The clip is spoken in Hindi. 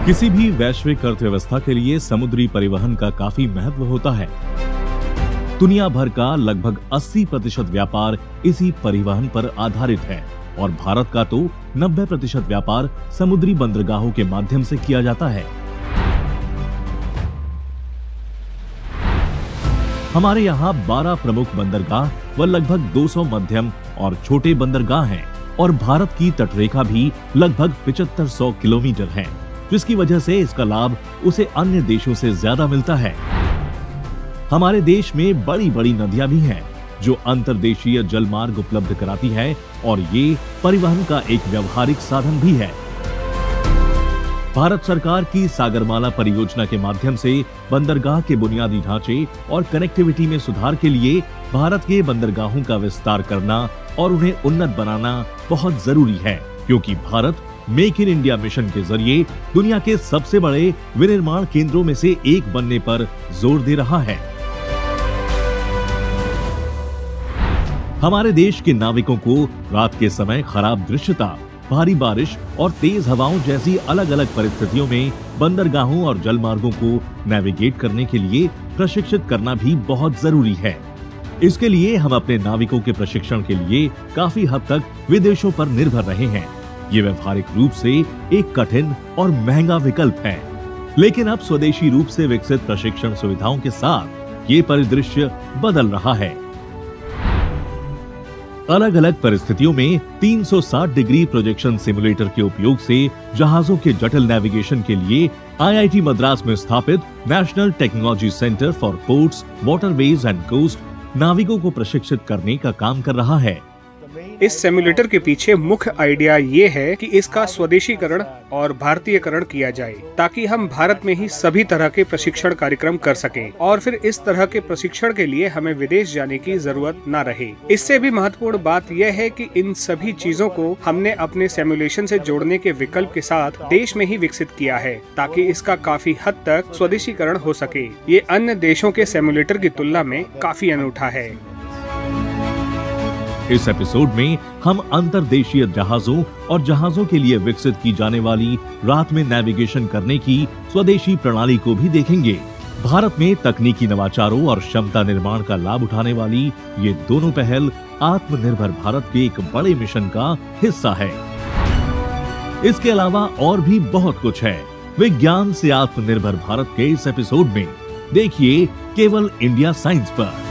किसी भी वैश्विक अर्थव्यवस्था के लिए समुद्री परिवहन का काफी महत्व होता है। दुनिया भर का लगभग 80% व्यापार इसी परिवहन पर आधारित है और भारत का तो 90% व्यापार समुद्री बंदरगाहों के माध्यम से किया जाता है। हमारे यहाँ 12 प्रमुख बंदरगाह व लगभग 200 मध्यम और छोटे बंदरगाह हैं और भारत की तटरेखा भी लगभग 7500 किलोमीटर है, जिसकी वजह से इसका लाभ उसे अन्य देशों से ज्यादा मिलता है। हमारे देश में बड़ी बड़ी नदियां भी हैं, जो अंतर्देशीय जल मार्ग उपलब्ध कराती है और ये परिवहन का एक व्यवहारिक साधन भी है। भारत सरकार की सागरमाला परियोजना के माध्यम से बंदरगाह के बुनियादी ढांचे और कनेक्टिविटी में सुधार के लिए भारत के बंदरगाहों का विस्तार करना और उन्हें उन्नत बनाना बहुत जरूरी है, क्योंकि Bharat make in India mission के जरिए दुनिया के सबसे बड़े विनिर्माण केंद्रों में से एक बनने पर जोर दे रहा है। हमारे देश के नाविकों को रात के समय खराब दृश्यता, भारी बारिश और तेज हवाओं जैसी अलग अलग परिस्थितियों में बंदरगाहों और जलमार्गों को नेविगेट करने के लिए प्रशिक्षित करना भी बहुत जरूरी है। इसके लिए हम अपने नाविकों के प्रशिक्षण के लिए काफी हद तक विदेशों पर निर्भर रहे हैं। ये व्यवहारिक रूप से एक कठिन और महंगा विकल्प है, लेकिन अब स्वदेशी रूप से विकसित प्रशिक्षण सुविधाओं के साथ ये परिदृश्य बदल रहा है। अलग अलग परिस्थितियों में 360 डिग्री प्रोजेक्शन सिमुलेटर के उपयोग से जहाजों के जटिल नेविगेशन के लिए आईआईटी मद्रास में स्थापित national technology centre for ports, waterways and coast नाविकों को प्रशिक्षित करने का काम कर रहा है। इस सिमुलेटर के पीछे मुख्य आइडिया ये है कि इसका स्वदेशीकरण और भारतीयकरण किया जाए, ताकि हम भारत में ही सभी तरह के प्रशिक्षण कार्यक्रम कर सकें और फिर इस तरह के प्रशिक्षण के लिए हमें विदेश जाने की जरूरत न रहे। इससे भी महत्वपूर्ण बात यह है कि इन सभी चीजों को हमने अपने सिमुलेशन से जोड़ने के विकल्प के साथ देश में ही विकसित किया है, ताकि इसका काफी हद तक स्वदेशीकरण हो सके। ये अन्य देशों के सिमुलेटर की तुलना में काफी अनूठा है। इस एपिसोड में हम अंतर्देशीय जहाजों और जहाजों के लिए विकसित की जाने वाली रात में नेविगेशन करने की स्वदेशी प्रणाली को भी देखेंगे। भारत में तकनीकी नवाचारों और क्षमता निर्माण का लाभ उठाने वाली ये दोनों पहल आत्मनिर्भर भारत के एक बड़े मिशन का हिस्सा है। इसके अलावा और भी बहुत कुछ है। विज्ञान से आत्मनिर्भर भारत के इस एपिसोड में देखिए केवल इंडिया साइंस पर।